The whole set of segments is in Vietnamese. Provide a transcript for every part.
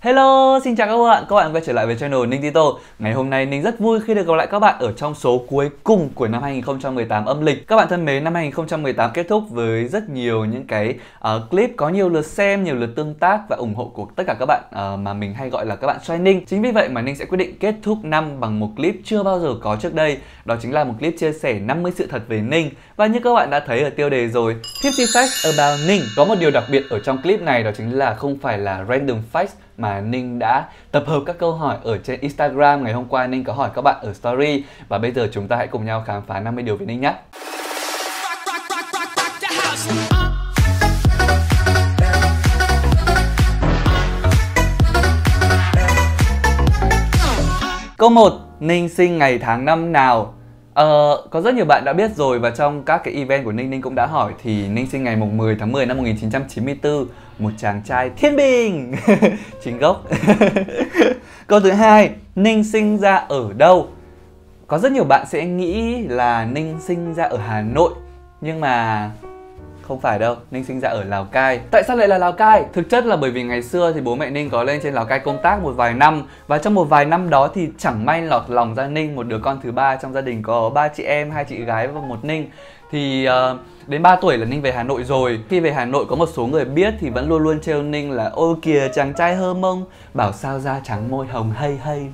Hello, xin chào các bạn quay trở lại với channel Ninh Tito. Ngày hôm nay Ninh rất vui khi được gặp lại các bạn ở trong số cuối cùng của năm 2018 âm lịch. Các bạn thân mến, năm 2018 kết thúc với rất nhiều những cái clip có nhiều lượt xem, nhiều lượt tương tác và ủng hộ của tất cả các bạn mà mình hay gọi là các bạn xoay Ninh. Chính vì vậy mà Ninh sẽ quyết định kết thúc năm bằng một clip chưa bao giờ có trước đây. Đó chính là một clip chia sẻ 50 sự thật về Ninh. Và như các bạn đã thấy ở tiêu đề rồi, 50 Facts About Ninh. Có một điều đặc biệt ở trong clip này, đó chính là không phải là random facts mà Ninh đã tập hợp các câu hỏi ở trên Instagram. Ngày hôm qua Ninh có hỏi các bạn ở story. Và bây giờ chúng ta hãy cùng nhau khám phá 50 điều về Ninh nhé. Câu 1. Ninh sinh ngày tháng năm nào? Có rất nhiều bạn đã biết rồi, và trong các cái event của Ninh cũng đã hỏi. Thì Ninh sinh ngày mùng 10 tháng 10 năm 1994. Một chàng trai thiên bình. Chính gốc. Câu thứ 2. Ninh sinh ra ở đâu? Có rất nhiều bạn sẽ nghĩ là Ninh sinh ra ở Hà Nội, nhưng mà không phải đâu, Ninh sinh ra ở Lào Cai. Tại sao lại là Lào Cai? Thực chất là bởi vì ngày xưa thì bố mẹ Ninh có lên trên Lào Cai công tác một vài năm. Và trong một vài năm đó thì chẳng may lọt lòng ra Ninh, một đứa con thứ ba trong gia đình có 3 chị em, 2 chị gái và một Ninh. Thì đến 3 tuổi là Ninh về Hà Nội rồi. Khi về Hà Nội có một số người biết thì vẫn luôn luôn trêu Ninh là ôi kìa chàng trai hơ mông, bảo sao da trắng môi hồng hay hay.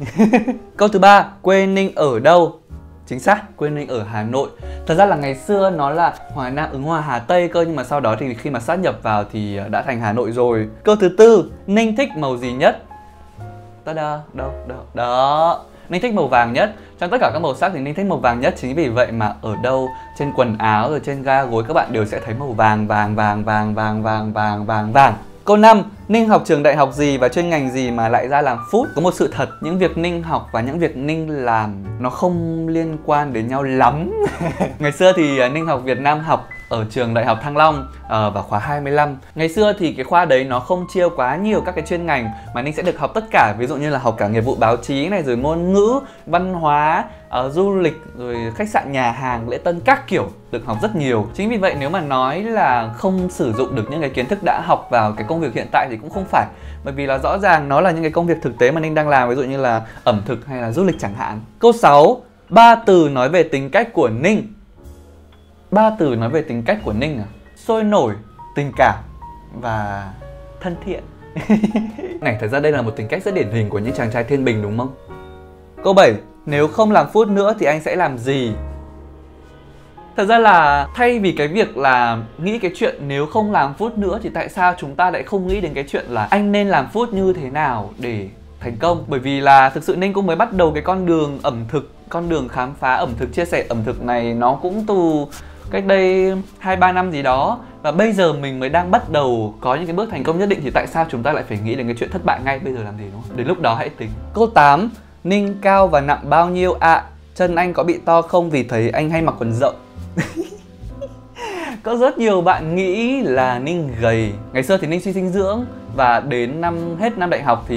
Câu thứ 3. Quê Ninh ở đâu? Chính xác, quê Ninh ở Hà Nội. Thật ra là ngày xưa nó là Hòa Nam, Ứng Hòa, Hà Tây cơ, nhưng mà sau đó thì khi mà sát nhập vào thì đã thành Hà Nội rồi. Câu thứ 4. Ninh thích màu gì nhất? Đó. Ninh thích màu vàng nhất. Trong tất cả các màu sắc thì Ninh thích màu vàng nhất. Chính vì vậy mà ở đâu trên quần áo rồi trên ga gối các bạn đều sẽ thấy màu vàng. Câu 5. Ninh học trường đại học gì và chuyên ngành gì mà lại ra làm food? Có một sự thật, những việc Ninh học và những việc Ninh làm nó không liên quan đến nhau lắm. Ngày xưa thì Ninh học Việt Nam học ở trường Đại học Thăng Long vào khóa 25. Ngày xưa thì cái khoa đấy nó không chia quá nhiều các cái chuyên ngành mà Ninh sẽ được học tất cả. Ví dụ như là học cả nghiệp vụ báo chí này, rồi ngôn ngữ, văn hóa, du lịch, rồi khách sạn, nhà hàng, lễ tân các kiểu, được học rất nhiều. Chính vì vậy nếu mà nói là không sử dụng được những cái kiến thức đã học vào cái công việc hiện tại thì cũng không phải. Bởi vì là rõ ràng nó là những cái công việc thực tế mà Ninh đang làm, ví dụ như là ẩm thực hay là du lịch chẳng hạn. Câu 6. 3 từ nói về tính cách của Ninh. 3 từ nói về tính cách của Ninh à? Sôi nổi, tình cảm và thân thiện. Này, thật ra đây là một tính cách rất điển hình của những chàng trai thiên bình đúng không? Câu 7. Nếu không làm food nữa thì anh sẽ làm gì? Thật ra là thay vì cái việc là nghĩ cái chuyện nếu không làm food nữa thì tại sao chúng ta lại không nghĩ đến cái chuyện là anh nên làm food như thế nào để thành công? Bởi vì là thực sự Ninh cũng mới bắt đầu cái con đường ẩm thực, con đường khám phá ẩm thực, chia sẻ ẩm thực này nó cũng từ cách đây 2-3 năm gì đó. Và bây giờ mình mới đang bắt đầu có những cái bước thành công nhất định thì tại sao chúng ta lại phải nghĩ đến cái chuyện thất bại ngay bây giờ làm gì, đúng không? Đến lúc đó hãy tính. Câu 8. Ninh cao và nặng bao nhiêu ạ? Chân anh có bị to không vì thấy anh hay mặc quần rộng? Có rất nhiều bạn nghĩ là Ninh gầy. Ngày xưa thì Ninh suy dinh dưỡng và đến hết năm đại học thì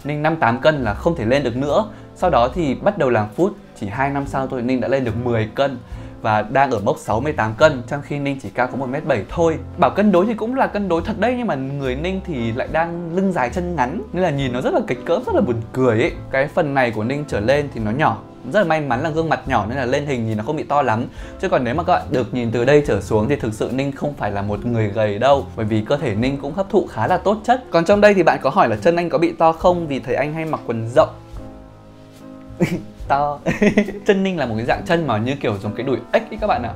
Ninh 58 cân là không thể lên được nữa. Sau đó thì bắt đầu làm food, chỉ 2 năm sau thôi Ninh đã lên được 10 cân và đang ở mốc 68 cân, trong khi Ninh chỉ cao có 1m7 thôi. Bảo cân đối thì cũng là cân đối thật đấy, nhưng mà người Ninh thì lại đang lưng dài chân ngắn nên là nhìn nó rất là kịch cỡm, rất là buồn cười ấy. Cái phần này của Ninh trở lên thì nó nhỏ. Rất là may mắn là gương mặt nhỏ nên là lên hình nhìn nó không bị to lắm. Chứ còn nếu mà các bạn được nhìn từ đây trở xuống thì thực sự Ninh không phải là một người gầy đâu. Bởi vì cơ thể Ninh cũng hấp thụ khá là tốt chất. Còn trong đây thì bạn có hỏi là chân anh có bị to không vì thấy anh hay mặc quần rộng. To. Chân Ninh là một cái dạng chân mà như kiểu giống cái đùi ếch ý các bạn ạ.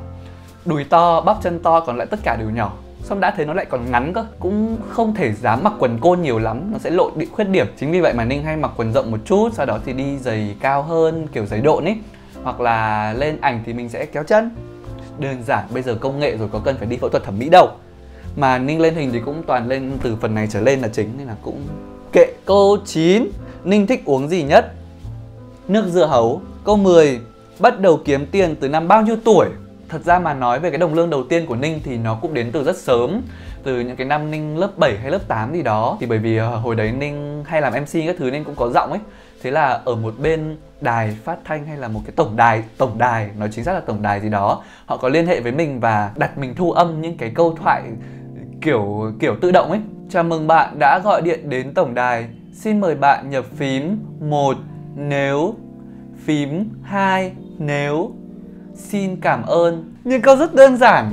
Đùi to, bắp chân to, còn lại tất cả đều nhỏ. Xong đã thấy nó lại còn ngắn cơ, cũng không thể dám mặc quần côn nhiều lắm, nó sẽ lộ bị khuyết điểm. Chính vì vậy mà Ninh hay mặc quần rộng một chút, sau đó thì đi giày cao hơn, kiểu giày độn ấy. Hoặc là lên ảnh thì mình sẽ kéo chân. Đơn giản, bây giờ công nghệ rồi, có cần phải đi phẫu thuật thẩm mỹ đâu. Mà Ninh lên hình thì cũng toàn lên từ phần này trở lên là chính, nên là cũng kệ. Câu 9. Ninh thích uống gì nhất? Nước dưa hấu. Câu 10. Bắt đầu kiếm tiền từ năm bao nhiêu tuổi? Thật ra mà nói về cái đồng lương đầu tiên của Ninh thì nó cũng đến từ rất sớm. Từ những cái năm Ninh lớp 7 hay lớp 8 gì đó. Thì bởi vì hồi đấy Ninh hay làm MC các thứ nên cũng có giọng ấy. Thế là ở một bên đài phát thanh hay là một cái tổng đài, nói chính xác là tổng đài gì đó, họ có liên hệ với mình và đặt mình thu âm những cái câu thoại kiểu tự động ấy. Chào mừng bạn đã gọi điện đến tổng đài, Xin mời bạn nhập phím 1 nếu, phím 2 nếu. Xin cảm ơn. Những câu rất đơn giản.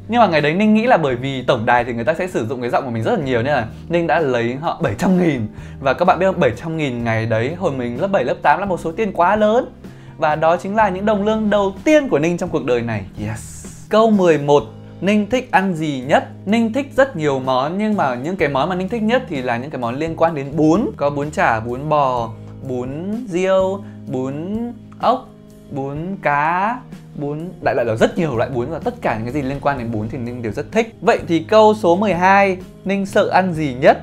Nhưng mà ngày đấy Ninh nghĩ là bởi vì tổng đài thì người ta sẽ sử dụng cái giọng của mình rất là nhiều, nên là Ninh đã lấy họ 700.000. Và các bạn biết không, 700.000 ngày đấy hồi mình lớp 7, lớp 8 là một số tiền quá lớn. Và đó chính là những đồng lương đầu tiên của Ninh trong cuộc đời này. Yes. Câu 11. Ninh thích ăn gì nhất? Ninh thích rất nhiều món, nhưng mà những cái món mà Ninh thích nhất thì là những cái món liên quan đến bún. Có bún chả, bún bò, bún riêu, bún ốc, bún cá, đại loại là rất nhiều loại bún, và tất cả những cái gì liên quan đến bún thì Ninh đều rất thích. Vậy thì câu số 12, Ninh sợ ăn gì nhất?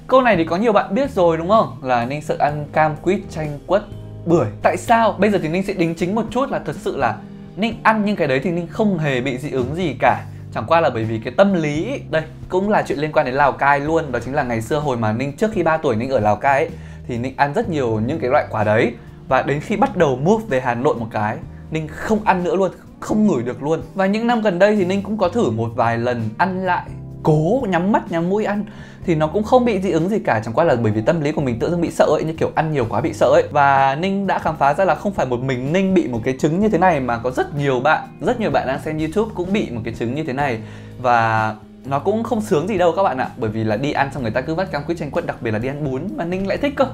Câu này thì có nhiều bạn biết rồi đúng không? Là Ninh sợ ăn cam quýt, chanh quất, bưởi. Tại sao? Bây giờ thì Ninh sẽ đính chính một chút là thật sự là Ninh ăn những cái đấy thì Ninh không hề bị dị ứng gì cả. Chẳng qua là bởi vì cái tâm lý. Đây, cũng là chuyện liên quan đến Lào Cai luôn. Đó chính là ngày xưa hồi mà Ninh trước khi 3 tuổi Ninh ở Lào Cai ấy, thì Ninh ăn rất nhiều những cái loại quả đấy. Và đến khi bắt đầu move về Hà Nội một cái, Ninh không ăn nữa luôn, không ngửi được luôn. Và những năm gần đây thì Ninh cũng có thử một vài lần ăn lại, cố nhắm mắt nhắm mũi ăn thì nó cũng không bị dị ứng gì cả. Chẳng qua là bởi vì tâm lý của mình tự dưng bị sợ ấy, như kiểu ăn nhiều quá bị sợ ấy. Và Ninh đã khám phá ra là không phải một mình Ninh bị một cái chứng như thế này, mà có rất nhiều bạn đang xem YouTube cũng bị một cái chứng như thế này. Và nó cũng không sướng gì đâu các bạn ạ. Bởi vì là đi ăn xong người ta cứ vắt cam quýt chanh quất, đặc biệt là đi ăn bún mà Ninh lại thích cơ.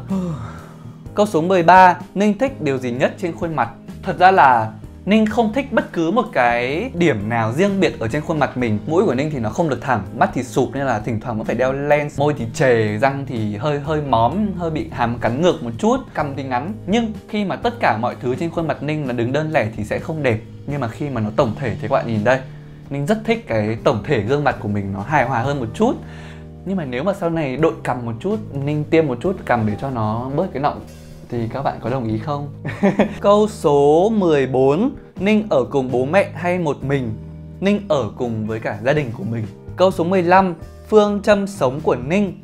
Câu số 13, Ninh thích điều gì nhất trên khuôn mặt? Thật ra là Ninh không thích bất cứ một cái điểm nào riêng biệt ở trên khuôn mặt mình. Mũi của Ninh thì nó không được thẳng, mắt thì sụp nên là thỉnh thoảng vẫn phải đeo lens. Môi thì trề, răng thì hơi móm, hơi bị hàm cắn ngược một chút, cằm thì ngắn. Nhưng khi mà tất cả mọi thứ trên khuôn mặt Ninh là đứng đơn lẻ thì sẽ không đẹp. Nhưng mà khi mà nó tổng thể thì các bạn nhìn đây, Ninh rất thích cái tổng thể gương mặt của mình nó hài hòa hơn một chút. Nhưng mà nếu mà sau này đội cằm một chút, Ninh tiêm một chút cằm để cho nó bớt cái nọng thì các bạn có đồng ý không? Câu số 14, Ninh ở cùng bố mẹ hay một mình? Ninh ở cùng với cả gia đình của mình. Câu số 15, phương châm sống của Ninh.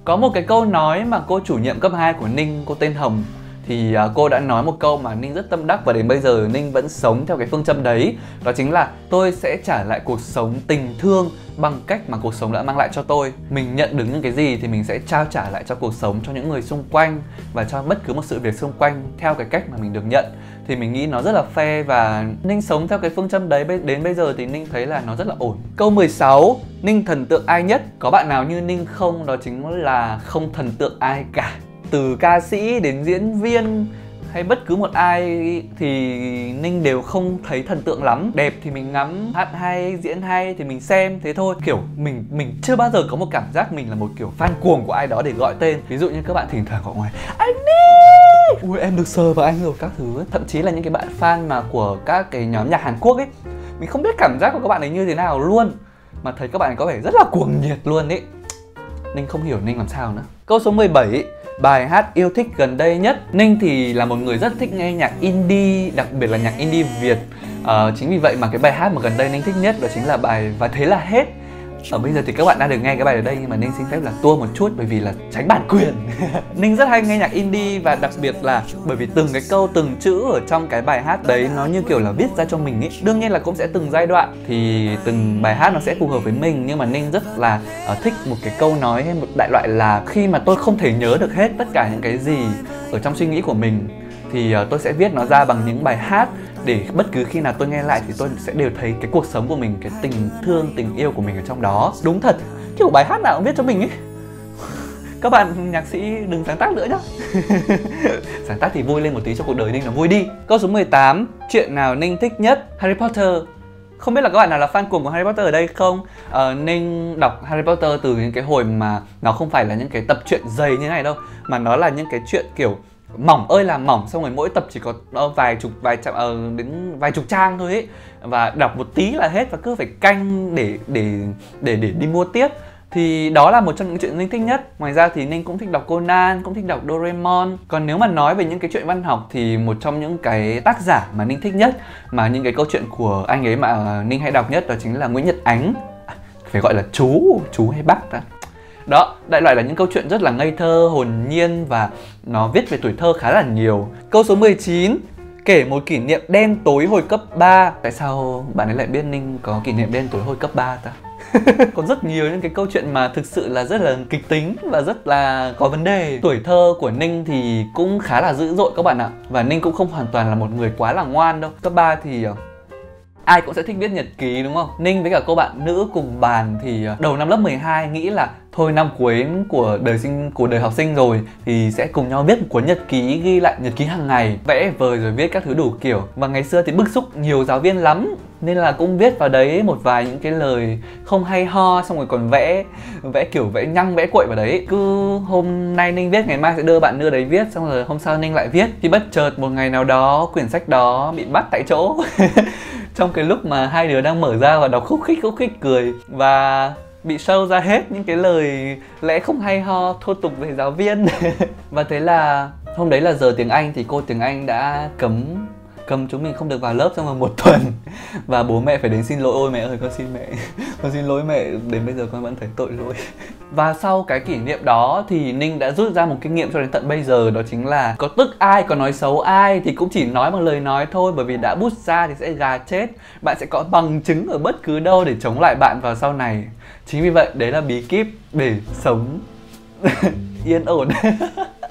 Có một cái câu nói mà cô chủ nhiệm cấp 2 của Ninh, cô tên Hồng, thì cô đã nói một câu mà Ninh rất tâm đắc và đến bây giờ Ninh vẫn sống theo cái phương châm đấy. Đó chính là tôi sẽ trả lại cuộc sống tình thương bằng cách mà cuộc sống đã mang lại cho tôi. Mình nhận được những cái gì thì mình sẽ trao trả lại cho cuộc sống, cho những người xung quanh và cho bất cứ một sự việc xung quanh theo cái cách mà mình được nhận. Thì mình nghĩ nó rất là fair và Ninh sống theo cái phương châm đấy đến bây giờ thì Ninh thấy là nó rất là ổn. Câu 16, Ninh thần tượng ai nhất? Có bạn nào như Ninh không? Đó chính là không thần tượng ai cả. Từ ca sĩ đến diễn viên hay bất cứ một ai thì Ninh đều không thấy thần tượng lắm. Đẹp thì mình ngắm, hát hay, diễn hay thì mình xem, thế thôi. Kiểu mình chưa bao giờ có một cảm giác mình là một kiểu fan cuồng của ai đó để gọi tên. Ví dụ như các bạn thỉnh thoảng gọi ngoài anh đi, ui em được sờ vào anh rồi các thứ. Thậm chí là những cái bạn fan mà của các cái nhóm nhạc Hàn Quốc ấy, mình không biết cảm giác của các bạn ấy như thế nào luôn, mà thấy các bạn ấy có vẻ rất là cuồng nhiệt luôn ấy. Ninh không hiểu Ninh làm sao nữa. Câu số 17, bài hát yêu thích gần đây nhất. Ninh thì là một người rất thích nghe nhạc indie, đặc biệt là nhạc indie Việt. Chính vì vậy mà cái bài hát mà gần đây Ninh thích nhất đó chính là bài Và Thế Là Hết. Ở bây giờ thì các bạn đang được nghe cái bài ở đây, nhưng mà Ninh xin phép là tua một chút bởi vì là tránh bản quyền. Ninh rất hay nghe nhạc indie và đặc biệt là bởi vì từng cái câu, từng chữ ở trong cái bài hát đấy nó như kiểu là viết ra cho mình ấy. Đương nhiên là cũng sẽ từng giai đoạn thì từng bài hát nó sẽ phù hợp với mình, nhưng mà Ninh rất là thích một cái câu nói hay một đại loại là khi mà tôi không thể nhớ được hết tất cả những cái gì ở trong suy nghĩ của mình thì tôi sẽ viết nó ra bằng những bài hát, để bất cứ khi nào tôi nghe lại thì tôi sẽ đều thấy cái cuộc sống của mình, cái tình thương, tình yêu của mình ở trong đó. Đúng thật, kiểu bài hát nào cũng viết cho mình ấy. Các bạn nhạc sĩ đừng sáng tác nữa nhá. Sáng tác thì vui lên một tí cho cuộc đời Ninh nó vui đi. Câu số 18, chuyện nào Ninh thích nhất? Harry Potter. Không biết là các bạn nào là fan cuồng của Harry Potter ở đây không? Ninh đọc Harry Potter từ những cái hồi mà nó không phải là những cái tập truyện dày như thế này đâu, mà nó là những cái chuyện kiểu mỏng ơi là mỏng, xong rồi mỗi tập chỉ có đến vài chục trang thôi ấy, và đọc một tí là hết và cứ phải canh để đi mua tiếp. Thì đó là một trong những chuyện Ninh thích nhất. Ngoài ra thì Ninh cũng thích đọc Conan, cũng thích đọc Doraemon. Còn nếu mà nói về những cái chuyện văn học thì một trong những cái tác giả mà Ninh thích nhất, mà những cái câu chuyện của anh ấy mà Ninh hay đọc nhất đó chính là Nguyễn Nhật Ánh. Phải gọi là chú hay bác ta. Đó, đại loại là những câu chuyện rất là ngây thơ, hồn nhiên và nó viết về tuổi thơ khá là nhiều. Câu số 19, kể một kỷ niệm đen tối hồi cấp 3. Tại sao bạn ấy lại biết Ninh có kỷ niệm đen tối hồi cấp 3 ta? Còn rất nhiều những cái câu chuyện mà thực sự là rất là kịch tính và rất là có vấn đề. Tuổi thơ của Ninh thì cũng khá là dữ dội các bạn ạ. Và Ninh cũng không hoàn toàn là một người quá là ngoan đâu. Cấp 3 thì ai cũng sẽ thích viết nhật ký đúng không? Ninh với cả cô bạn nữ cùng bàn thì đầu năm lớp 12 nghĩ là thôi năm cuối của đời học sinh rồi thì sẽ cùng nhau viết một cuốn nhật ký, ghi lại nhật ký hàng ngày, vẽ vời rồi viết các thứ đủ kiểu. Và ngày xưa thì bức xúc nhiều giáo viên lắm nên là cũng viết vào đấy một vài những cái lời không hay ho, xong rồi còn vẽ kiểu vẽ nhăng vẽ quậy vào đấy. Cứ hôm nay Ninh viết, ngày mai sẽ đưa bạn nữ đấy viết, xong rồi hôm sau Ninh lại viết. Thì bất chợt một ngày nào đó quyển sách đó bị bắt tại chỗ trong cái lúc mà hai đứa đang mở ra và đọc khúc khích cười, và bị show ra hết những cái lời lẽ không hay ho, thô tục về giáo viên. Và thế là hôm đấy là giờ tiếng Anh thì cô tiếng Anh đã cấm chúng mình không được vào lớp trong vòng 1 tuần. Và bố mẹ phải đến xin lỗi. Ôi mẹ ơi, con xin mẹ, con xin lỗi mẹ, đến bây giờ con vẫn thấy tội lỗi. Và sau cái kỷ niệm đó thì Ninh đã rút ra một kinh nghiệm cho đến tận bây giờ, đó chính là có tức ai, có nói xấu ai thì cũng chỉ nói bằng lời nói thôi, bởi vì đã bút ra thì sẽ gà chết. Bạn sẽ có bằng chứng ở bất cứ đâu để chống lại bạn vào sau này. Chính vì vậy đấy là bí kíp để sống yên ổn.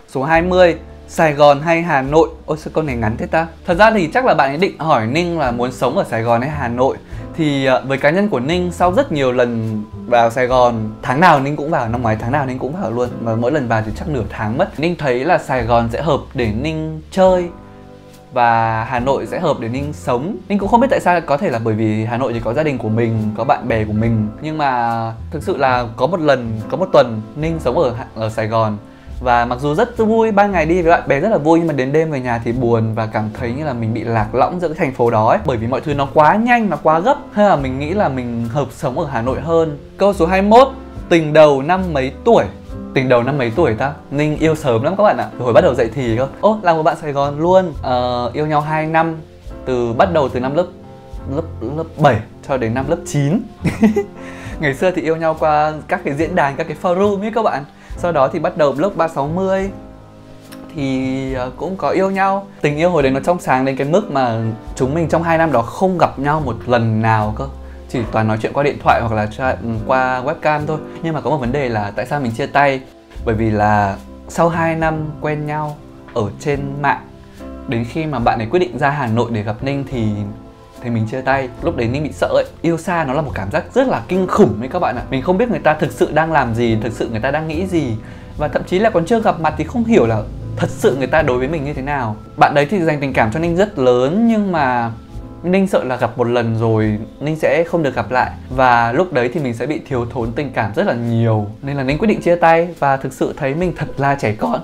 Số 20, Sài Gòn hay Hà Nội? Ôi sao câu này ngắn thế ta? Thật ra thì chắc là bạn ấy định hỏi Ninh là muốn sống ở Sài Gòn hay Hà Nội. Thì với cá nhân của Ninh, sau rất nhiều lần vào Sài Gòn, tháng nào Ninh cũng vào, năm ngoái tháng nào Ninh cũng vào luôn, và mỗi lần vào thì chắc nửa tháng mất. Ninh thấy là Sài Gòn sẽ hợp để Ninh chơi và Hà Nội sẽ hợp để Ninh sống. Ninh cũng không biết tại sao, có thể là bởi vì Hà Nội thì có gia đình của mình, có bạn bè của mình. Nhưng mà thực sự là có một tuần Ninh sống ở Sài Gòn. Và mặc dù rất vui, ban ngày đi với bạn bè rất là vui, nhưng mà đến đêm về nhà thì buồn và cảm thấy như là mình bị lạc lõng giữa cái thành phố đó ấy. Bởi vì mọi thứ nó quá nhanh, nó quá gấp. Hay là mình nghĩ là mình hợp sống ở Hà Nội hơn. Câu số 21, tình đầu năm mấy tuổi? Tình đầu năm mấy tuổi ta? Ninh yêu sớm lắm các bạn ạ. Từ hồi bắt đầu dậy thì cơ. Ô, là một bạn Sài Gòn luôn. Yêu nhau 2 năm, bắt đầu từ năm lớp 7 cho đến năm lớp 9. Ngày xưa thì yêu nhau qua các cái diễn đàn, các cái forum ấy các bạn. Sau đó thì bắt đầu lớp 360 thì cũng có yêu nhau. Tình yêu hồi đấy nó trong sáng đến cái mức mà chúng mình trong 2 năm đó không gặp nhau một lần nào cơ. Chỉ toàn nói chuyện qua điện thoại hoặc là qua webcam thôi. Nhưng mà có một vấn đề là tại sao mình chia tay? Bởi vì là sau 2 năm quen nhau ở trên mạng, đến khi mà bạn ấy quyết định ra Hà Nội để gặp Ninh thì mình chia tay. Lúc đấy Ninh bị sợ ấy. Yêu xa nó là một cảm giác rất là kinh khủng ấy các bạn ạ. Mình không biết người ta thực sự đang làm gì, thực sự người ta đang nghĩ gì. Và thậm chí là còn chưa gặp mặt thì không hiểu là thật sự người ta đối với mình như thế nào. Bạn đấy thì dành tình cảm cho Ninh rất lớn, nhưng mà Ninh sợ là gặp một lần rồi Ninh sẽ không được gặp lại. Và lúc đấy thì mình sẽ bị thiếu thốn tình cảm rất là nhiều. Nên là Ninh quyết định chia tay và thực sự thấy mình thật là trẻ con.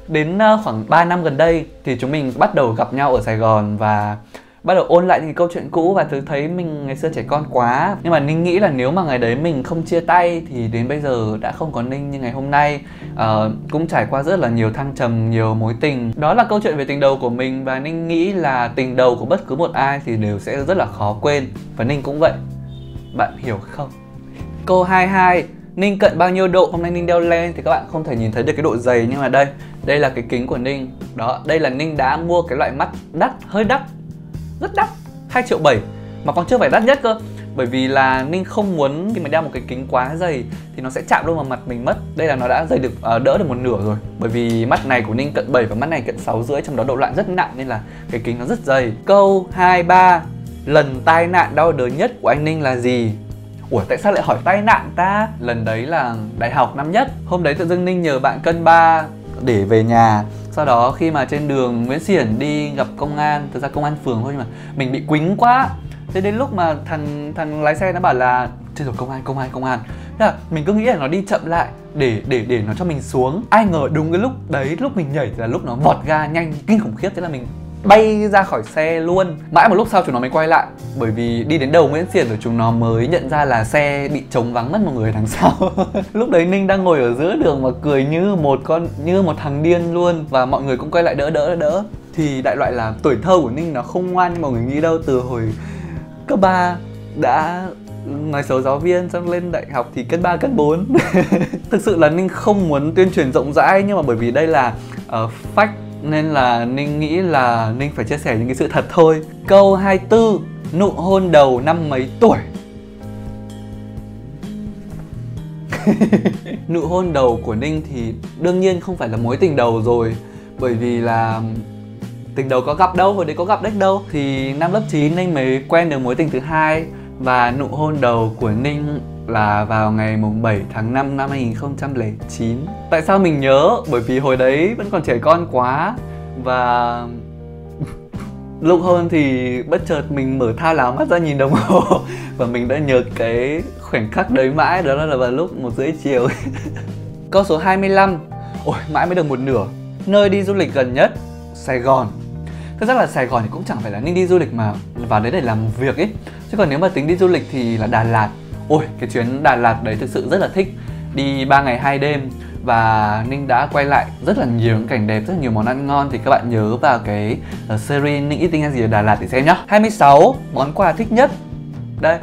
Đến khoảng 3 năm gần đây thì chúng mình bắt đầu gặp nhau ở Sài Gòn và bắt đầu ôn lại những câu chuyện cũ, và thấy mình ngày xưa trẻ con quá. Nhưng mà Ninh nghĩ là nếu mà ngày đấy mình không chia tay thì đến bây giờ đã không có Ninh như ngày hôm nay. Cũng trải qua rất là nhiều thăng trầm, nhiều mối tình. Đó là câu chuyện về tình đầu của mình, và Ninh nghĩ là tình đầu của bất cứ một ai thì đều sẽ rất là khó quên. Và Ninh cũng vậy. Bạn hiểu không? Câu 22, Ninh cận bao nhiêu độ? Hôm nay Ninh đeo lên thì các bạn không thể nhìn thấy được cái độ dày, nhưng mà đây là cái kính của Ninh. Đó, đây là Ninh đã mua cái loại mắt đắt, hơi đắt, rất đắt, 2,7 triệu, mà còn chưa phải đắt nhất cơ. Bởi vì là Ninh không muốn khi mà đeo một cái kính quá dày thì nó sẽ chạm luôn vào mặt mình mất. Đây là nó đã dày được đỡ được một nửa rồi. Bởi vì mắt này của Ninh cận 7 và mắt này cận 6,5, trong đó độ loạn rất nặng nên là cái kính nó rất dày. Câu 23, lần tai nạn đau đớn nhất của anh Ninh là gì? Ủa tại sao lại hỏi tai nạn ta? Lần đấy là đại học năm nhất. Hôm đấy tự dưng Ninh nhờ bạn cân 3 để về nhà. Sau đó khi mà trên đường Nguyễn Xiển đi gặp công an, thực ra công an phường thôi, nhưng mà mình bị quính quá. Thế đến lúc mà thằng lái xe nó bảo là chết rồi, công an. Thế là mình cứ nghĩ là nó đi chậm lại để nó cho mình xuống. Ai ngờ đúng cái lúc đấy, lúc mình nhảy thì là lúc nó vọt ga nhanh kinh khủng khiếp. Thế là mình bay ra khỏi xe luôn. Mãi một lúc sau chúng nó mới quay lại, bởi vì đi đến đầu Nguyễn Xiển rồi chúng nó mới nhận ra là xe bị trống vắng mất một người đằng sau. Lúc đấy Ninh đang ngồi ở giữa đường và cười như một thằng điên luôn. Và mọi người cũng quay lại đỡ. Thì đại loại là tuổi thơ của Ninh nó không ngoan như mọi người nghĩ đâu. Từ hồi cấp 3 đã nói xấu giáo viên, xong lên đại học thì cấp 3, cấp 4. Thực sự là Ninh không muốn tuyên truyền rộng rãi, nhưng mà bởi vì đây là fact nên là Ninh nghĩ là Ninh phải chia sẻ những cái sự thật thôi. Câu 24, nụ hôn đầu năm mấy tuổi? Nụ hôn đầu của Ninh thì đương nhiên không phải là mối tình đầu rồi, bởi vì là tình đầu có gặp đâu, hồi đấy có gặp đếch đâu. Thì năm lớp 9 Ninh mới quen được mối tình thứ hai. Và nụ hôn đầu của Ninh là vào ngày mùng 7 tháng 5 năm 2009. Tại sao mình nhớ? Bởi vì hồi đấy vẫn còn trẻ con quá. Và lúc hôn thì bất chợt mình mở thao láo mắt ra nhìn đồng hồ. Và mình đã nhớ cái khoảnh khắc đấy mãi, đó là vào lúc 1:30 chiều. Câu số 25. Ôi, mãi mới được một nửa. Nơi đi du lịch gần nhất, Sài Gòn. Thực ra là Sài Gòn thì cũng chẳng phải là Ninh đi du lịch mà vào đấy để làm việc ấy. Chứ còn nếu mà tính đi du lịch thì là Đà Lạt. Ôi, cái chuyến Đà Lạt đấy thực sự rất là thích. Đi 3 ngày 2 đêm. Và Ninh đã quay lại rất là nhiều những cảnh đẹp, rất nhiều món ăn ngon. Thì các bạn nhớ vào cái series Ninh Eating hay gì ở Đà Lạt để xem nhá. 26. Món quà thích nhất. Đây,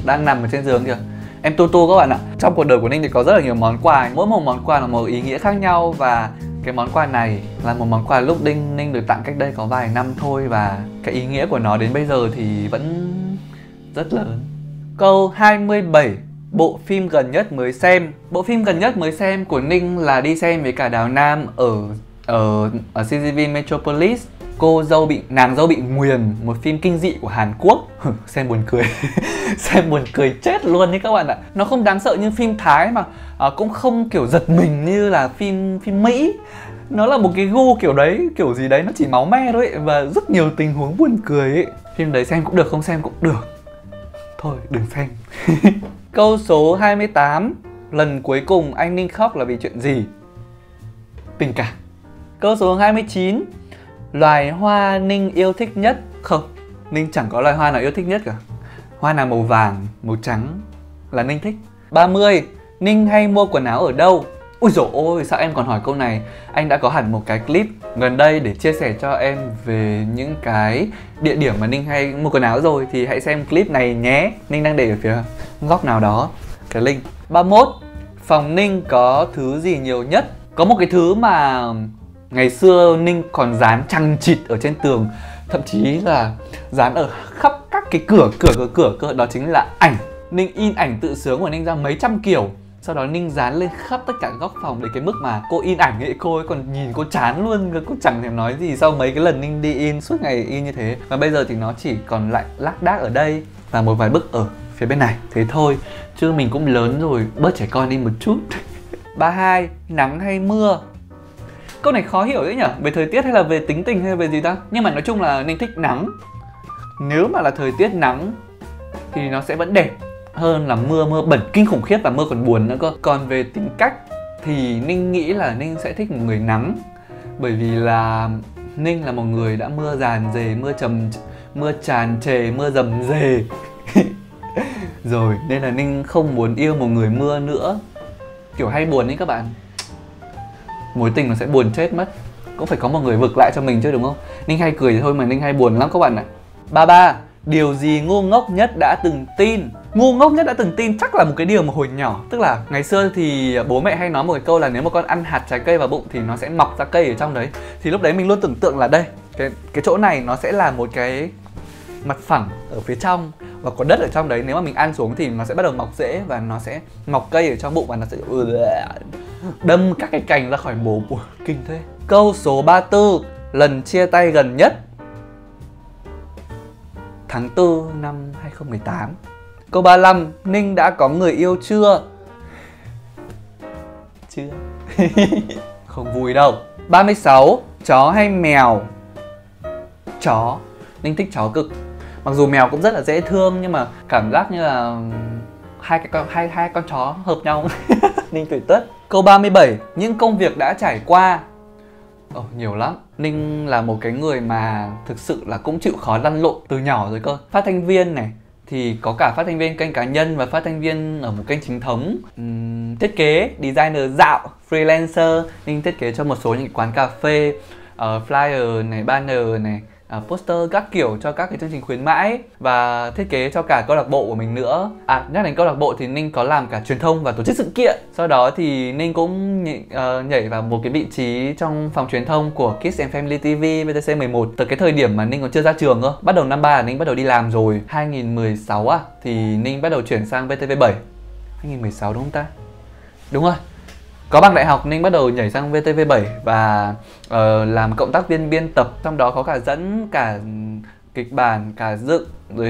đang nằm ở trên giường kìa. Em tu các bạn ạ. Trong cuộc đời của Ninh thì có rất là nhiều món quà. Mỗi một món quà là một ý nghĩa khác nhau. Và cái món quà này là một món quà lúc Ninh được tặng cách đây có vài năm thôi. Và cái ý nghĩa của nó đến bây giờ thì vẫn rất lớn. Câu 27. Bộ phim gần nhất mới xem. Bộ phim gần nhất mới xem của Ninh là đi xem với cả Đào Nam ở CGV Metropolis. Nàng dâu bị nguyền, một phim kinh dị của Hàn Quốc. Xem buồn cười. Xem buồn cười chết luôn đấy các bạn ạ. Nó không đáng sợ như phim Thái mà cũng không kiểu giật mình như là phim Mỹ. Nó là một cái gu kiểu đấy, kiểu gì đấy nó chỉ máu me thôi ấy, và rất nhiều tình huống buồn cười ấy. Phim đấy xem cũng được, không xem cũng được. Thôi đừng xem. Câu số 28. Lần cuối cùng anh Ninh khóc là vì chuyện gì? Tình cảm. Câu số 29. Loài hoa Ninh yêu thích nhất. Không, Ninh chẳng có loài hoa nào yêu thích nhất cả. Hoa nào màu vàng, màu trắng là Ninh thích. 30. Ninh hay mua quần áo ở đâu? Ui dồi ôi, sao em còn hỏi câu này? Anh đã có hẳn một cái clip gần đây để chia sẻ cho em về những cái địa điểm mà Ninh hay mua quần áo rồi. Thì hãy xem clip này nhé. Ninh đang để ở phía góc nào đó cái link. 31. Phòng Ninh có thứ gì nhiều nhất? Có một cái thứ mà ngày xưa Ninh còn dán chằng chịt ở trên tường, thậm chí là dán ở khắp các cái cửa, đó chính là ảnh. Ninh in ảnh tự sướng của Ninh ra mấy trăm kiểu. Sau đó Ninh dán lên khắp tất cả góc phòng, đến cái mức mà cô in ảnh ấy, cô ấy còn nhìn cô chán luôn, cô chẳng thèm nói gì sau mấy cái lần Ninh đi in suốt ngày in như thế. Và bây giờ thì nó chỉ còn lại lác đác ở đây và một vài bức ở phía bên này. Thế thôi, chứ mình cũng lớn rồi, bớt trẻ con đi một chút. 32. Nắng hay mưa? Câu này khó hiểu đấy nhỉ? Về thời tiết hay là về tính tình hay là về gì ta? Nhưng mà nói chung là Ninh thích nắng. Nếu mà là thời tiết nắng thì nó sẽ vẫn đẹp hơn là mưa bẩn kinh khủng khiếp và mưa còn buồn nữa cơ. Còn về tính cách thì Ninh nghĩ là Ninh sẽ thích một người nắng. Bởi vì là Ninh là một người đã mưa dàn dề, mưa tràn trề, mưa rầm rề rồi, nên là Ninh không muốn yêu một người mưa nữa. Kiểu hay buồn ấy các bạn. Mối tình nó sẽ buồn chết mất. Cũng phải có một người vực lại cho mình chứ đúng không? Ninh hay cười thôi mà Ninh hay buồn lắm các bạn ạ. 33. Điều gì ngu ngốc nhất đã từng tin? Ngu ngốc nhất đã từng tin chắc là một cái điều mà hồi nhỏ. Tức là ngày xưa thì bố mẹ hay nói một cái câu là nếu mà con ăn hạt trái cây vào bụng thì nó sẽ mọc ra cây ở trong đấy. Thì lúc đấy mình luôn tưởng tượng là đây, cái chỗ này nó sẽ là một cái mặt phẳng ở phía trong và có đất ở trong đấy. Nếu mà mình ăn xuống thì nó sẽ bắt đầu mọc rễ và nó sẽ mọc cây ở trong bụng và nó sẽ đâm các cái cành ra khỏi bụng. Ủa, kinh thế. Câu số 34. Lần chia tay gần nhất? Tháng 4 năm 2018. Câu 35. Ninh đã có người yêu chưa? Chưa. Không vui đâu. 36. Chó hay mèo? Chó. Ninh thích chó cực. Mặc dù mèo cũng rất là dễ thương nhưng mà cảm giác như là hai con chó hợp nhau. Ninh tuổi Tuất. Câu 37. Những công việc đã trải qua? Nhiều lắm. Ninh là một cái người mà thực sự là cũng chịu khó lăn lộn từ nhỏ rồi cơ. Phát thanh viên này thì có cả phát thanh viên kênh cá nhân và phát thanh viên ở một kênh chính thống. Thiết kế, designer dạo, freelancer. Ninh thiết kế cho một số những quán cà phê, flyer này, banner này, poster các kiểu cho các cái chương trình khuyến mãi và thiết kế cho cả câu lạc bộ của mình nữa. Nhắc đến câu lạc bộ thì Ninh có làm cả truyền thông và tổ chức sự kiện. Sau đó thì Ninh cũng nhảy vào một cái vị trí trong phòng truyền thông của Kids and Family TV VTC 11 từ cái thời điểm mà Ninh còn chưa ra trường cơ. Bắt đầu năm 3 là Ninh bắt đầu đi làm rồi. 2016 thì Ninh bắt đầu chuyển sang VTV7. 2016 đúng không ta? Đúng rồi. Có bằng đại học Ninh bắt đầu nhảy sang VTV7 và làm cộng tác viên biên tập, trong đó có cả dẫn, cả kịch bản, cả dựng, rồi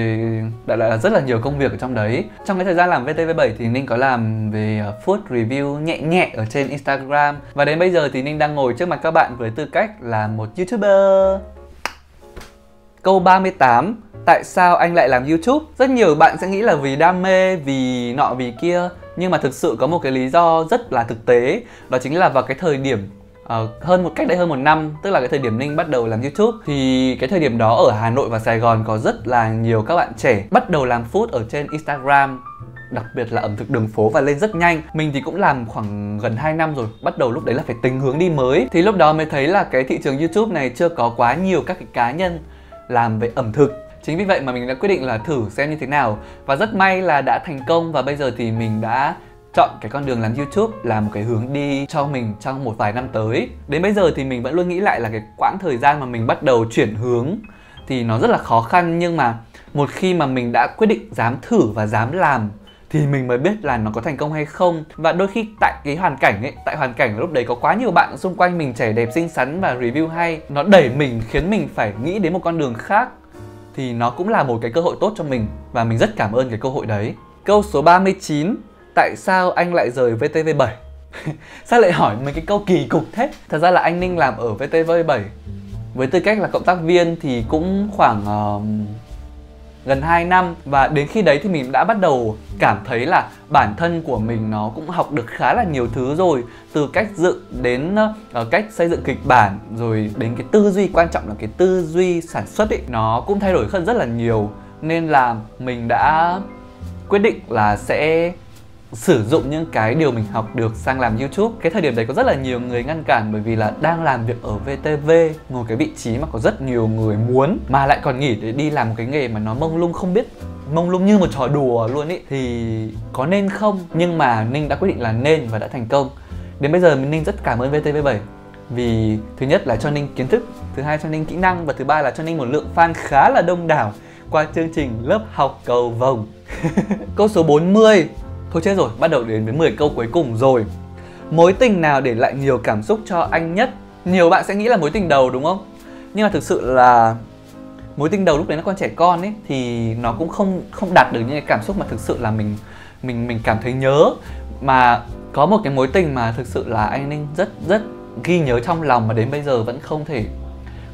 đại loại là rất là nhiều công việc ở trong đấy. Trong cái thời gian làm VTV7 thì Ninh có làm về food review nhẹ nhẹ ở trên Instagram. Và đến bây giờ thì Ninh đang ngồi trước mặt các bạn với tư cách là một YouTuber. Câu 38. Tại sao anh lại làm YouTube? Rất nhiều bạn sẽ nghĩ là vì đam mê, vì nọ vì kia. Nhưng mà thực sự có một cái lý do rất là thực tế. Đó chính là vào cái thời điểm cách đây hơn một năm, tức là cái thời điểm Ninh bắt đầu làm YouTube, thì cái thời điểm đó ở Hà Nội và Sài Gòn có rất là nhiều các bạn trẻ bắt đầu làm food ở trên Instagram, đặc biệt là ẩm thực đường phố, và lên rất nhanh. Mình thì cũng làm khoảng gần 2 năm rồi, bắt đầu lúc đấy là phải tính hướng đi mới. Thì lúc đó mới thấy là cái thị trường YouTube này chưa có quá nhiều các cái cá nhân làm về ẩm thực. Chính vì vậy mà mình đã quyết định là thử xem như thế nào. Và rất may là đã thành công, và bây giờ thì mình đã chọn cái con đường làm YouTube là một cái hướng đi cho mình trong một vài năm tới. Đến bây giờ thì mình vẫn luôn nghĩ lại là cái quãng thời gian mà mình bắt đầu chuyển hướng thì nó rất là khó khăn. Nhưng mà một khi mà mình đã quyết định dám thử và dám làm thì mình mới biết là nó có thành công hay không. Và đôi khi tại cái hoàn cảnh ấy, tại hoàn cảnh lúc đấy có quá nhiều bạn xung quanh mình trẻ đẹp xinh xắn và review hay, nó đẩy mình, khiến mình phải nghĩ đến một con đường khác, thì nó cũng là một cái cơ hội tốt cho mình. Và mình rất cảm ơn cái cơ hội đấy. Câu số 39. Tại sao anh lại rời VTV7? Sao lại hỏi mấy cái câu kỳ cục thế? Thật ra là anh Ninh làm ở VTV7 với tư cách là cộng tác viên thì cũng khoảng gần 2 năm. Và đến khi đấy thì mình đã bắt đầu cảm thấy là bản thân của mình nó cũng học được khá là nhiều thứ rồi. Từ cách dựng đến cách xây dựng kịch bản, rồi đến cái tư duy, quan trọng là cái tư duy sản xuất ấy, nó cũng thay đổi hơn rất là nhiều. Nên là mình đã quyết định là sẽ sử dụng những cái điều mình học được sang làm YouTube. Cái thời điểm đấy có rất là nhiều người ngăn cản, bởi vì là đang làm việc ở VTV, một cái vị trí mà có rất nhiều người muốn, mà lại còn nghỉ để đi làm một cái nghề mà nó mông lung, không biết, mông lung như một trò đùa luôn ý, thì có nên không? Nhưng mà Ninh đã quyết định là nên và đã thành công. Đến bây giờ Ninh rất cảm ơn VTV7 vì thứ nhất là cho Ninh kiến thức, thứ hai cho Ninh kỹ năng, và thứ ba là cho Ninh một lượng fan khá là đông đảo qua chương trình lớp học cầu vồng. Câu số 40. Thôi chết rồi, bắt đầu đến với 10 câu cuối cùng rồi. Mối tình nào để lại nhiều cảm xúc cho anh nhất? Nhiều bạn sẽ nghĩ là mối tình đầu đúng không? Nhưng mà thực sự là mối tình đầu lúc đấy nó còn trẻ con ấy, thì nó cũng không đạt được những cái cảm xúc mà thực sự là mình cảm thấy nhớ. Mà có một cái mối tình mà thực sự là anh Ninh rất ghi nhớ trong lòng, mà đến bây giờ vẫn không thể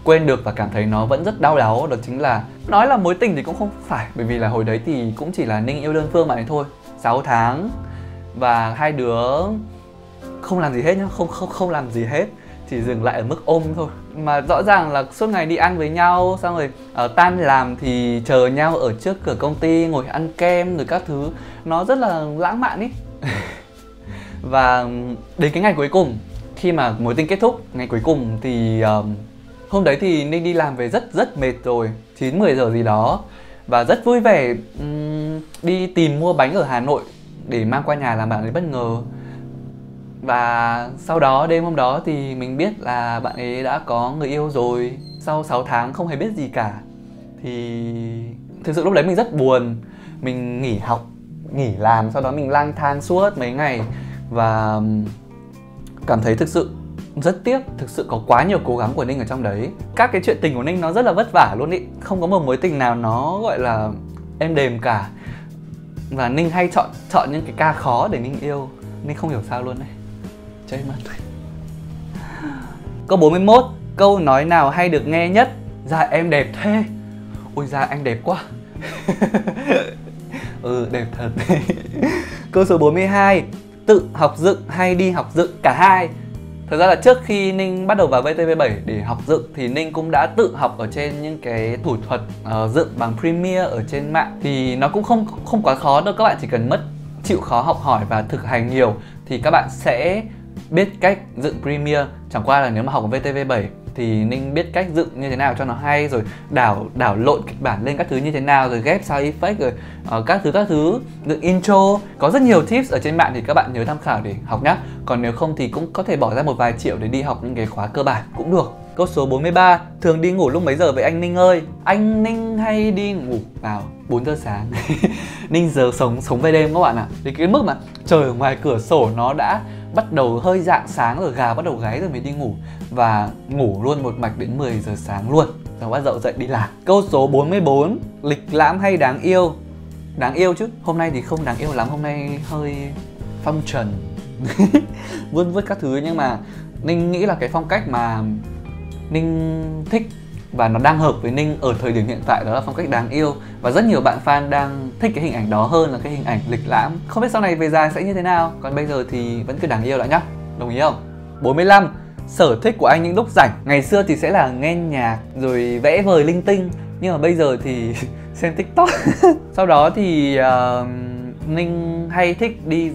quên được và cảm thấy nó vẫn rất đau đáu. Đó chính là, nói là mối tình thì cũng không phải, bởi vì là hồi đấy thì cũng chỉ là Ninh yêu đơn phương mà đấy thôi. 6 tháng và hai đứa không làm gì hết nhá, không làm gì hết, chỉ dừng lại ở mức ôm thôi. Mà rõ ràng là suốt ngày đi ăn với nhau, xong rồi tan làm thì chờ nhau ở trước cửa công ty, ngồi ăn kem rồi các thứ, nó rất là lãng mạn ý. Và đến cái ngày cuối cùng, khi mà mối tình kết thúc, ngày cuối cùng thì hôm đấy thì Ninh đi làm về rất mệt rồi, 9-10 giờ gì đó, và rất vui vẻ đi tìm mua bánh ở Hà Nội để mang qua nhà làm bạn ấy bất ngờ. Và sau đó, đêm hôm đó thì mình biết là bạn ấy đã có người yêu rồi. Sau 6 tháng không hề biết gì cả, thì thực sự lúc đấy mình rất buồn. Mình nghỉ học, nghỉ làm, sau đó mình lang thang suốt mấy ngày và cảm thấy thực sự rất tiếc. Thực sự có quá nhiều cố gắng của Ninh ở trong đấy. Các cái chuyện tình của Ninh nó rất là vất vả luôn ý. Không có một mối tình nào nó gọi là êm đềm cả. Và Ninh hay chọn những cái ca khó để Ninh yêu. Ninh không hiểu sao luôn đấy. Chơi mất. Câu 41. Câu nói nào hay được nghe nhất? Da em đẹp thế. Ôi da anh đẹp quá. Đẹp thật. Câu số 42. Tự học dựng hay đi học dựng? Cả hai. Thật ra là trước khi Ninh bắt đầu vào VTV7 để học dựng thì Ninh cũng đã tự học ở trên những cái thủ thuật dựng bằng Premiere ở trên mạng. Thì nó cũng không quá khó đâu, các bạn chỉ cần chịu khó học hỏi và thực hành nhiều thì các bạn sẽ biết cách dựng Premiere. Chẳng qua là nếu mà học ở VTV7 thì Ninh biết cách dựng như thế nào cho nó hay, rồi đảo lộn kịch bản lên các thứ như thế nào, rồi ghép sound effect, rồi các thứ, dựng intro. Có rất nhiều tips ở trên mạng thì các bạn nhớ tham khảo để học nhá. Còn nếu không thì cũng có thể bỏ ra một vài triệu để đi học những cái khóa cơ bản cũng được. Câu số 43, thường đi ngủ lúc mấy giờ vậy anh Ninh ơi? Anh Ninh hay đi ngủ vào 4 giờ sáng. Ninh giờ sống về đêm các bạn ạ. Đến cái mức mà trời ở ngoài cửa sổ nó đã bắt đầu hơi rạng sáng rồi, gà bắt đầu gáy rồi mới đi ngủ. Và ngủ luôn một mạch đến 10 giờ sáng luôn. Rồi bắt đầu dậy đi làm. Câu số 44, lịch lãm hay đáng yêu? Đáng yêu chứ. Hôm nay thì không đáng yêu lắm, hôm nay hơi phong trần. Vươn vứt các thứ, nhưng mà Ninh nghĩ là cái phong cách mà Ninh thích và nó đang hợp với Ninh ở thời điểm hiện tại đó là phong cách đáng yêu. Và rất nhiều bạn fan đang thích cái hình ảnh đó hơn là cái hình ảnh lịch lãm. Không biết sau này về già sẽ như thế nào. Còn bây giờ thì vẫn cứ đáng yêu đã nhá. Đồng ý không? 45, sở thích của anh những lúc rảnh. Ngày xưa thì sẽ là nghe nhạc rồi vẽ vời linh tinh, nhưng mà bây giờ thì xem TikTok. Sau đó thì Ninh hay thích đi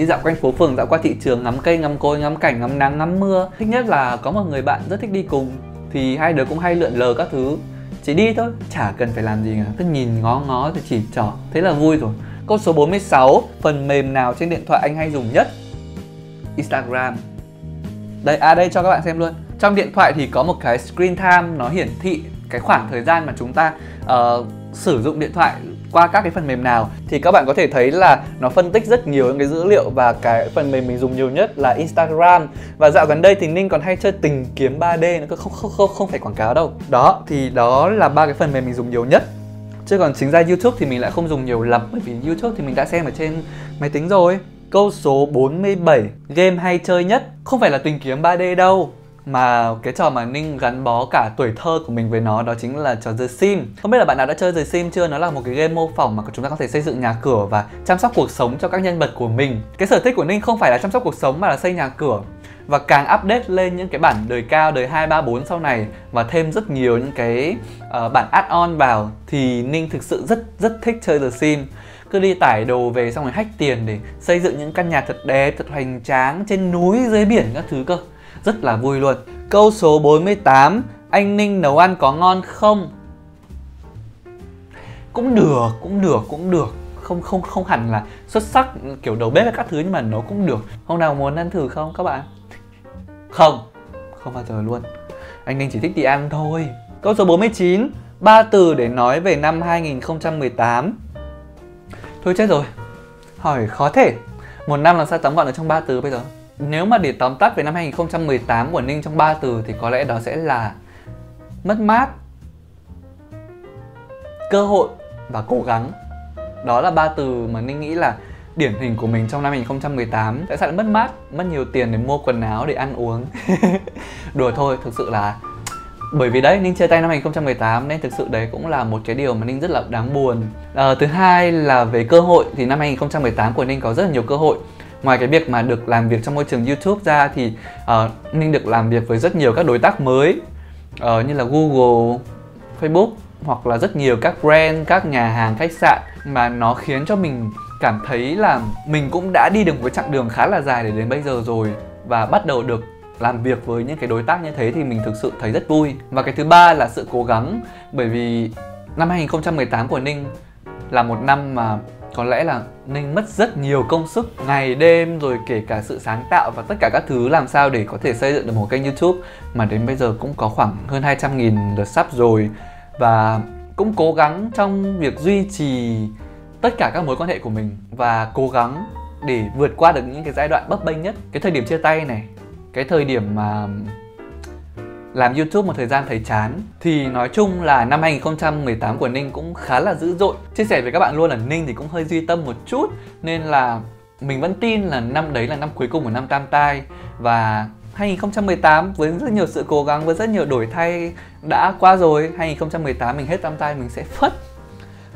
dạo quanh phố phường, dạo qua thị trường, ngắm cây, ngắm cối, ngắm cảnh, ngắm nắng, ngắm mưa. Thích nhất là có một người bạn rất thích đi cùng, thì hai đứa cũng hay lượn lờ các thứ. Chỉ đi thôi, chả cần phải làm gì cả, cứ nhìn ngó rồi chỉ trỏ, thế là vui rồi. Câu số 46, phần mềm nào trên điện thoại anh hay dùng nhất? Instagram. Đây cho các bạn xem luôn. Trong điện thoại thì có một cái screen time, nó hiển thị cái khoảng thời gian mà chúng ta sử dụng điện thoại qua các cái phần mềm nào. Thì các bạn có thể thấy là nó phân tích rất nhiều những cái dữ liệu, và cái phần mềm mình dùng nhiều nhất là Instagram. Và dạo gần đây thì Ninh còn hay chơi Tìm Kiếm 3D nữa, không phải quảng cáo đâu. Đó, thì đó là ba cái phần mềm mình dùng nhiều nhất. Chứ còn chính ra YouTube thì mình lại không dùng nhiều lắm, bởi vì YouTube thì mình đã xem ở trên máy tính rồi. Câu số 47, game hay chơi nhất? Không phải là Tìm Kiếm 3D đâu, mà cái trò mà Ninh gắn bó cả tuổi thơ của mình với nó, đó chính là trò The Sims. Không biết là bạn nào đã chơi The Sims chưa? Nó là một cái game mô phỏng mà chúng ta có thể xây dựng nhà cửa và chăm sóc cuộc sống cho các nhân vật của mình. Cái sở thích của Ninh không phải là chăm sóc cuộc sống mà là xây nhà cửa. Và càng update lên những cái bản đời cao, đời 2, 3, 4 sau này, và thêm rất nhiều những cái bản add-on vào, thì Ninh thực sự rất thích chơi The Sims. Cứ đi tải đồ về xong rồi hack tiền để xây dựng những căn nhà thật đẹp, thật hoành tráng trên núi, dưới biển các thứ cơ. Rất là vui luôn. Câu số 48, anh Ninh nấu ăn có ngon không? Cũng được. Không hẳn là xuất sắc kiểu đầu bếp hay các thứ, nhưng mà nấu cũng được. Hôm nào muốn ăn thử không các bạn? Không bao giờ luôn. Anh Ninh chỉ thích đi ăn thôi. Câu số 49, 3 từ để nói về năm 2018. Thôi chết rồi, hỏi khó thể. Một năm làm sao tóm gọn ở trong 3 từ bây giờ? Nếu mà để tóm tắt về năm 2018 của Ninh trong 3 từ thì có lẽ đó sẽ là mất mát, cơ hội và cố gắng. Đó là 3 từ mà Ninh nghĩ là điển hình của mình trong năm 2018. Tại sao lại mất mát? Mất nhiều tiền để mua quần áo, để ăn uống. Đùa thôi, thực sự là bởi vì đấy, Ninh chia tay năm 2018 nên thực sự đấy cũng là một cái điều mà Ninh rất là đáng buồn. Thứ hai là về cơ hội, thì năm 2018 của Ninh có rất là nhiều cơ hội. Ngoài cái việc mà được làm việc trong môi trường YouTube ra thì Ninh được làm việc với rất nhiều các đối tác mới, như là Google, Facebook, hoặc là rất nhiều các brand, các nhà hàng, khách sạn, mà nó khiến cho mình cảm thấy là mình cũng đã đi được một cái chặng đường khá là dài để đến bây giờ rồi. Và bắt đầu được làm việc với những cái đối tác như thế thì mình thực sự thấy rất vui. Và cái thứ ba là sự cố gắng, bởi vì năm 2018 của Ninh là một năm mà có lẽ là Ninh mất rất nhiều công sức, ngày đêm, rồi kể cả sự sáng tạo và tất cả các thứ, làm sao để có thể xây dựng được một kênh YouTube mà đến bây giờ cũng có khoảng hơn 200.000 lượt sub rồi. Và cũng cố gắng trong việc duy trì tất cả các mối quan hệ của mình, và cố gắng để vượt qua được những cái giai đoạn bấp bênh nhất. Cái thời điểm chia tay này, cái thời điểm mà làm YouTube một thời gian thấy chán, thì nói chung là năm 2018 của Ninh cũng khá là dữ dội. Chia sẻ với các bạn luôn là Ninh thì cũng hơi duy tâm một chút, nên là mình vẫn tin là năm đấy là năm cuối cùng của năm tam tai. Và 2018 với rất nhiều sự cố gắng, với rất nhiều đổi thay đã qua rồi. 2018 mình hết tam tai mình sẽ phất.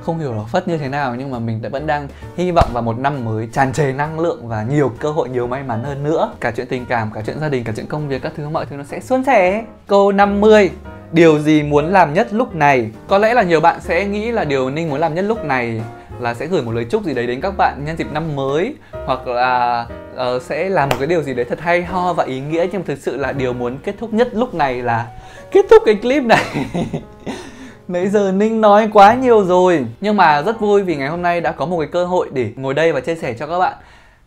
Không hiểu là phất như thế nào, nhưng mà mình vẫn đang hy vọng vào một năm mới tràn trề năng lượng và nhiều cơ hội, nhiều may mắn hơn nữa. Cả chuyện tình cảm, cả chuyện gia đình, cả chuyện công việc, các thứ, mọi thứ nó sẽ suôn sẻ. Câu 50, điều gì muốn làm nhất lúc này? Có lẽ là nhiều bạn sẽ nghĩ là điều Ninh muốn làm nhất lúc này là sẽ gửi một lời chúc gì đấy đến các bạn nhân dịp năm mới, hoặc là sẽ làm một cái điều gì đấy thật hay ho và ý nghĩa. Nhưng thực sự là điều muốn kết thúc nhất lúc này là kết thúc cái clip này. Nãy giờ Ninh nói quá nhiều rồi, nhưng mà rất vui vì ngày hôm nay đã có một cái cơ hội để ngồi đây và chia sẻ cho các bạn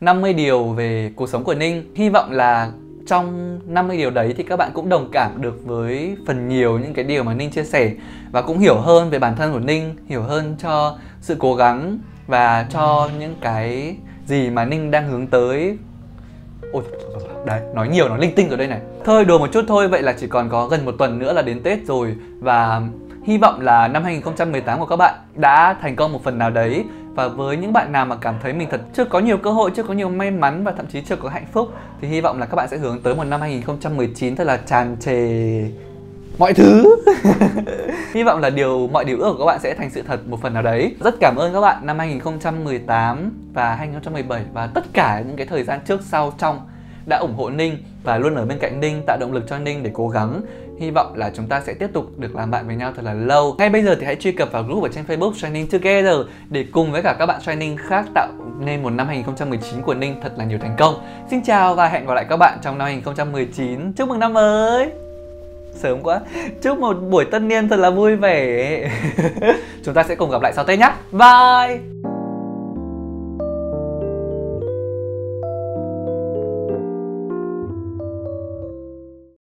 50 điều về cuộc sống của Ninh. Hy vọng là trong 50 điều đấy thì các bạn cũng đồng cảm được với phần nhiều những cái điều mà Ninh chia sẻ, và cũng hiểu hơn về bản thân của Ninh, hiểu hơn cho sự cố gắng và cho những cái gì mà Ninh đang hướng tới. Ôi, đấy, nói nhiều, nói linh tinh ở đây này. Thôi đùa một chút thôi, vậy là chỉ còn có gần một tuần nữa là đến Tết rồi. Và hy vọng là năm 2018 của các bạn đã thành công một phần nào đấy. Và với những bạn nào mà cảm thấy mình thật chưa có nhiều cơ hội, chưa có nhiều may mắn và thậm chí chưa có hạnh phúc, thì hy vọng là các bạn sẽ hướng tới một năm 2019 thật là tràn trề mọi thứ. Hy vọng là mọi điều ước của các bạn sẽ thành sự thật một phần nào đấy. Rất cảm ơn các bạn năm 2018 và 2017 và tất cả những cái thời gian trước sau trong đã ủng hộ Ninh và luôn ở bên cạnh Ninh, tạo động lực cho Ninh để cố gắng. Hy vọng là chúng ta sẽ tiếp tục được làm bạn với nhau thật là lâu. Ngay bây giờ thì hãy truy cập vào group ở trên Facebook Shining Together để cùng với cả các bạn Shining khác tạo nên một năm 2019 của Ninh thật là nhiều thành công. Xin chào và hẹn gặp lại các bạn trong năm 2019. Chúc mừng năm mới! Sớm quá. Chúc một buổi tất niên thật là vui vẻ. Chúng ta sẽ cùng gặp lại sau Tết nhé. Bye!